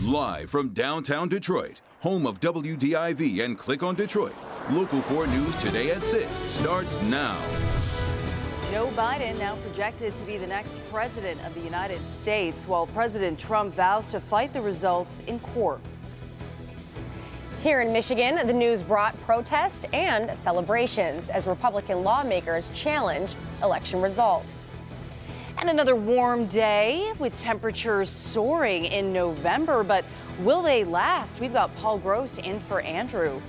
Live from downtown Detroit, home of WDIV and Click on Detroit, Local 4 News today at 6 starts now. Joe Biden now projected to be the next president of the United States, while President Trump vows to fight the results in court. Here in Michigan, the news brought protest and celebrations as Republican lawmakers challenge election results. And another warm day with temperatures soaring in November, but will they last? We've got Paul Gross in for Andrew.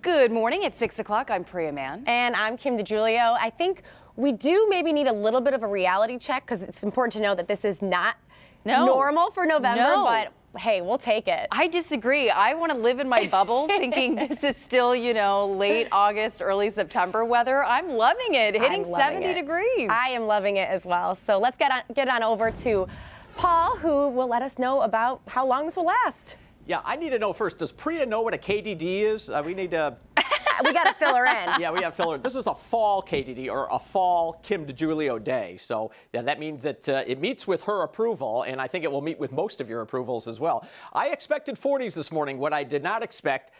Good morning. It's 6 o'clock. I'm Priya Mann. And I'm Kim DeGiulio. I think we do maybe need a little bit of a reality check because it's important to know that this is not normal for November, but hey, we'll take it. I disagree. I want to live in my bubble thinking this is still, late August, early September weather. I'm loving it, hitting 70 degrees. I am loving it as well. So let's get on over to Paul, who will let us know about how long this will last. Yeah, I need to know first, does Priya know what a KDD is? We need to... We got to fill her in. Yeah, we got to fill her in. This is a fall KDD, or a fall Kim DeGiulio day. So yeah, that means that it meets with her approval, and I think it will meet with most of your approvals as well. I expected 40s this morning. What I did not expect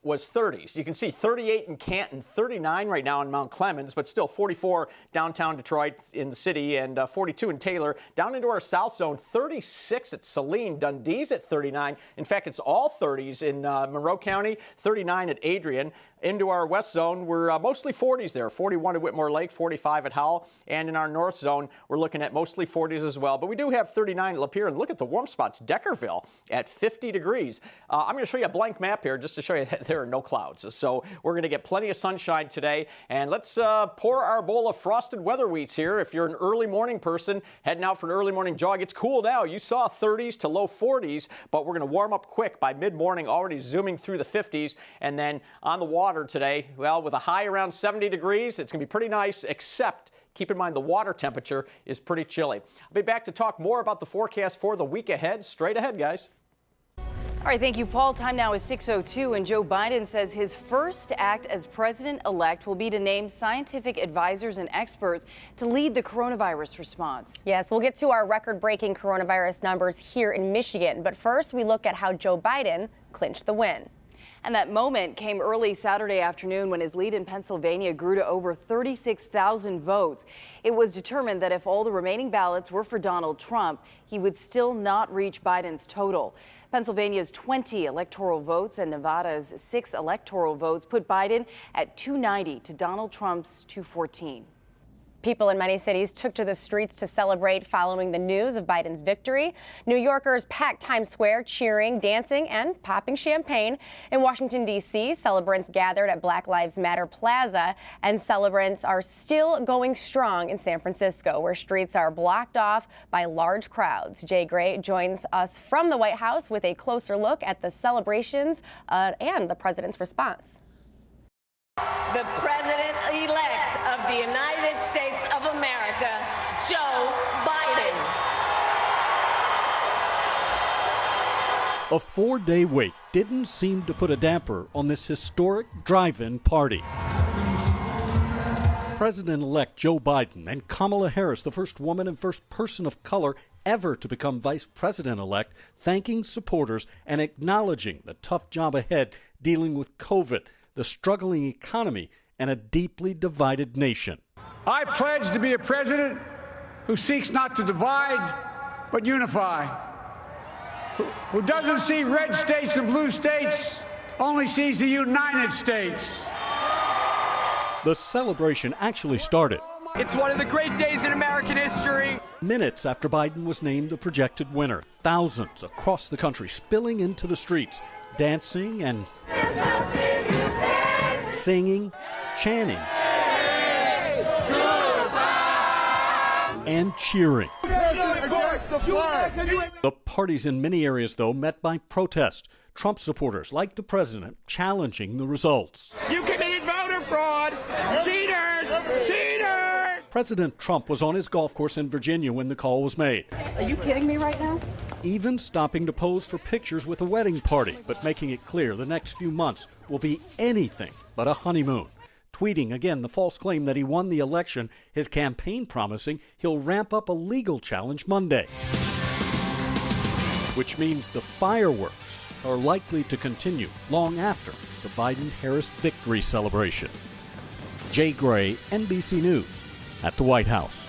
was 30s. You can see 38 in Canton, 39 right now in Mount Clemens, but still 44 downtown Detroit in the city, and 42 in Taylor. Down into our south zone, 36 at Saline. Dundee's at 39. In fact, it's all 30s in Monroe County, 39 at Adrian. Into our west zone, we're mostly 40s there, 41 at Whitmore Lake, 45 at Howell. And in our north zone, we're looking at mostly 40s as well. But we do have 39 at Lapeer. And look at the warm spots. Deckerville at 50 degrees. I'm going to show you a blank map here just to show you that there are no clouds. So we're going to get plenty of sunshine today. And let's pour our bowl of frosted weather wheats here. If you're an early morning person heading out for an early morning jog, it's cool now. You saw 30s to low 40s, but we're going to warm up quick by mid-morning, already zooming through the 50s. And then on the water today, well, with a high around 70 degrees, it's going to be pretty nice, except keep in mind the water temperature is pretty chilly. I'll be back to talk more about the forecast for the week ahead. Straight ahead, guys. All right, thank you, Paul. Time now is 6:02, and Joe Biden says his first act as president-elect will be to name scientific advisors and experts to lead the coronavirus response. Yes, we'll get to our record-breaking coronavirus numbers here in Michigan. But first, we look at how Joe Biden clinched the win. And that moment came early Saturday afternoon when his lead in Pennsylvania grew to over 36,000 votes. It was determined that if all the remaining ballots were for Donald Trump, he would still not reach Biden's total. Pennsylvania's 20 electoral votes and Nevada's 6 electoral votes put Biden at 290 to Donald Trump's 214. People in many cities took to the streets to celebrate following the news of Biden's victory. New Yorkers packed Times Square, cheering, dancing, and popping champagne. In Washington, D.C., celebrants gathered at Black Lives Matter Plaza, and celebrants are still going strong in San Francisco, where streets are blocked off by large crowds. Jay Gray joins us from the White House with a closer look at the celebrations and the president's response. The president-elect of the United States of America, Joe Biden. A 4-day wait didn't seem to put a damper on this historic drive-in party. President-elect Joe Biden and Kamala Harris, the first woman and first person of color ever to become vice president-elect, thanking supporters and acknowledging the tough job ahead dealing with COVID, the struggling economy, and a deeply divided nation. I pledge to be a president who seeks not to divide, but unify, who doesn't see red states and blue states, only sees the United States. The celebration actually started It's one of the great days in American history. minutes after Biden was named the projected winner. Thousands across the country spilling into the streets, dancing and singing, chanting, and cheering. The parties in many areas, though, met by protest. Trump supporters, like the president, challenging the results. You committed voter fraud! Cheaters! Cheaters! President Trump was on his golf course in Virginia when the call was made. Are you kidding me right now? Even stopping to pose for pictures with a wedding party, but making it clear the next few months will be anything but a honeymoon. Tweeting again the false claim that he won the election, his campaign promising he'll ramp up a legal challenge Monday. which means the fireworks are likely to continue long after the Biden-Harris victory celebration. Jay Gray, NBC News, at the White House.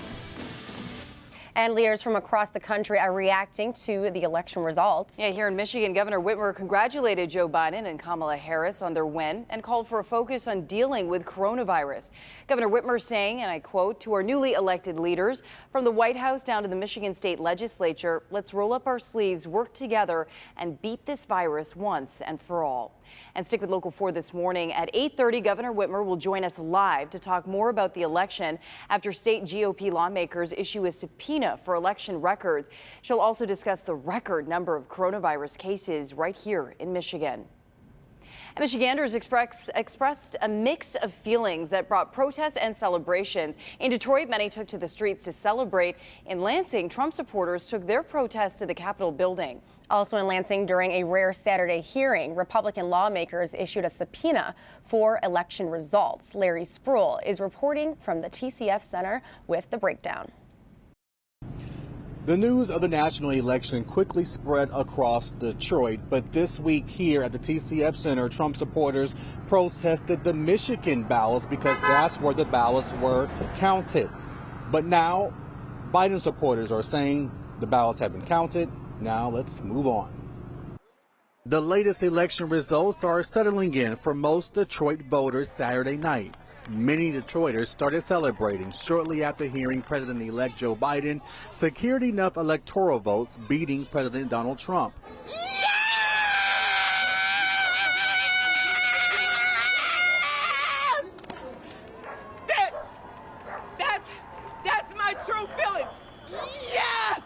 And leaders from across the country are reacting to the election results. Yeah, here in Michigan, Governor Whitmer congratulated Joe Biden and Kamala Harris on their win and called for a focus on dealing with coronavirus. Governor Whitmer saying, and I quote, "To our newly elected leaders, from the White House down to the Michigan State Legislature, let's roll up our sleeves, work together, and beat this virus once and for all." And stick with Local 4 this morning. At 8:30, Governor Whitmer will join us live to talk more about the election after state GOP lawmakers issue a subpoena for election records. She'll also discuss the record number of coronavirus cases right here in Michigan. And Michiganders expressed a mix of feelings that brought protests and celebrations. In Detroit, many took to the streets to celebrate. In Lansing, Trump supporters took their protests to the Capitol building. Also in Lansing, during a rare Saturday hearing, Republican lawmakers issued a subpoena for election results. Larry Spruill is reporting from the TCF Center with the breakdown. The news of the national election quickly spread across Detroit, but this week here at the TCF Center, Trump supporters protested the Michigan ballots because that's where the ballots were counted. But now, Biden supporters are saying the ballots have been counted. Now let's move on. The latest election results are settling in for most Detroit voters Saturday night. Many Detroiters started celebrating shortly after hearing President-elect Joe Biden secured enough electoral votes beating President Donald Trump. That's my true feeling. Yes!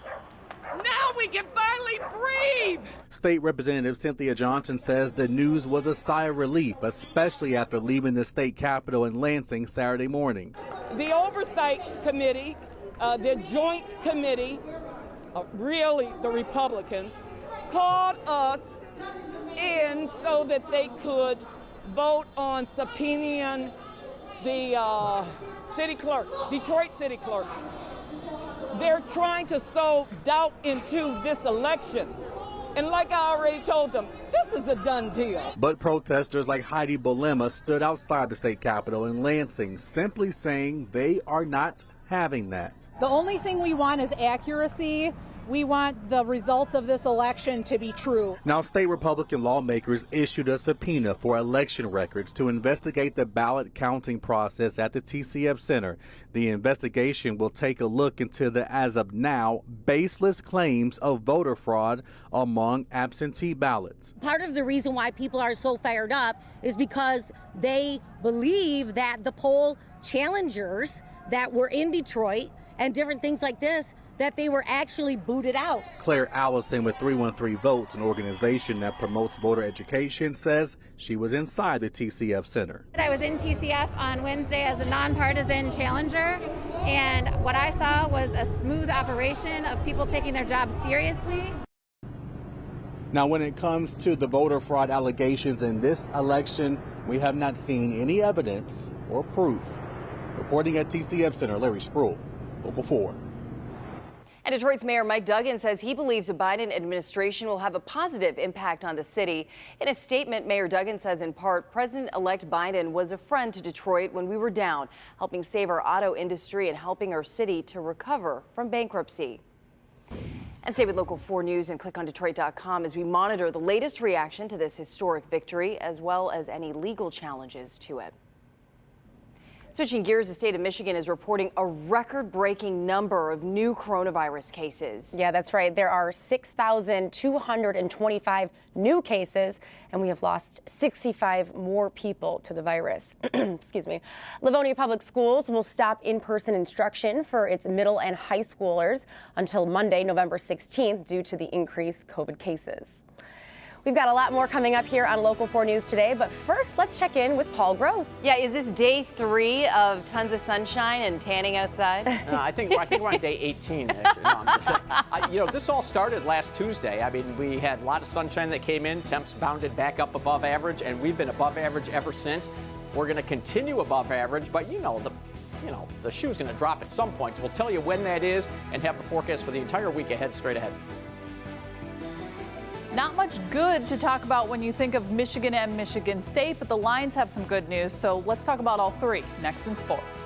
Now we can finally breathe! State Representative Cynthia Johnson says the news was a sigh of relief, especially after leaving the state capitol in Lansing Saturday morning. The Oversight Committee, the Joint Committee, really the Republicans, called us in so that they could vote on subpoenaing the city clerk, Detroit city clerk. They're trying to sow doubt into this election. And like I already told them, this is a done deal. But protesters like Heidi Bolema stood outside the state capitol in Lansing, simply saying they are not having that. The only thing we want is accuracy. We want the results of this election to be true. Now, state Republican lawmakers issued a subpoena for election records to investigate the ballot counting process at the TCF Center. The investigation will take a look into the, as of now, baseless claims of voter fraud among absentee ballots. Part of the reason why people are so fired up is because they believe that the poll challengers that were in Detroit and different things like this, that they were actually booted out. Claire Allison with 313 Votes, an organization that promotes voter education, says she was inside the TCF Center. I was in TCF on Wednesday as a nonpartisan challenger, and what I saw was a smooth operation of people taking their jobs seriously. Now, when it comes to the voter fraud allegations in this election, we have not seen any evidence or proof. Reporting at TCF Center, Larry Spruill, Local 4. And Detroit's Mayor Mike Duggan says he believes the Biden administration will have a positive impact on the city. In a statement, Mayor Duggan says in part, President-elect Biden was a friend to Detroit when we were down, helping save our auto industry and helping our city to recover from bankruptcy. And stay with Local 4 News and click on Detroit.com as we monitor the latest reaction to this historic victory, as well as any legal challenges to it. Switching gears, the state of Michigan is reporting a record-breaking number of new coronavirus cases. Yeah, that's right. There are 6,225 new cases, and we have lost 65 more people to the virus. Excuse me. Livonia Public Schools will stop in-person instruction for its middle and high schoolers until Monday, November 16th, due to the increased COVID cases. We've got a lot more coming up here on Local 4 News today, but first, let's check in with Paul Gross. Yeah, is this day 3 of tons of sunshine and tanning outside? I think we're on day 18. Actually. No, you know, this all started last Tuesday. I mean, we had a lot of sunshine that came in. Temps bounded back up above average, and we've been above average ever since. We're going to continue above average, but the shoe's going to drop at some point. So we'll tell you when that is and have the forecast for the entire week ahead straight ahead. Not much good to talk about when you think of Michigan and Michigan State, but the Lions have some good news. So let's talk about all three next in sports.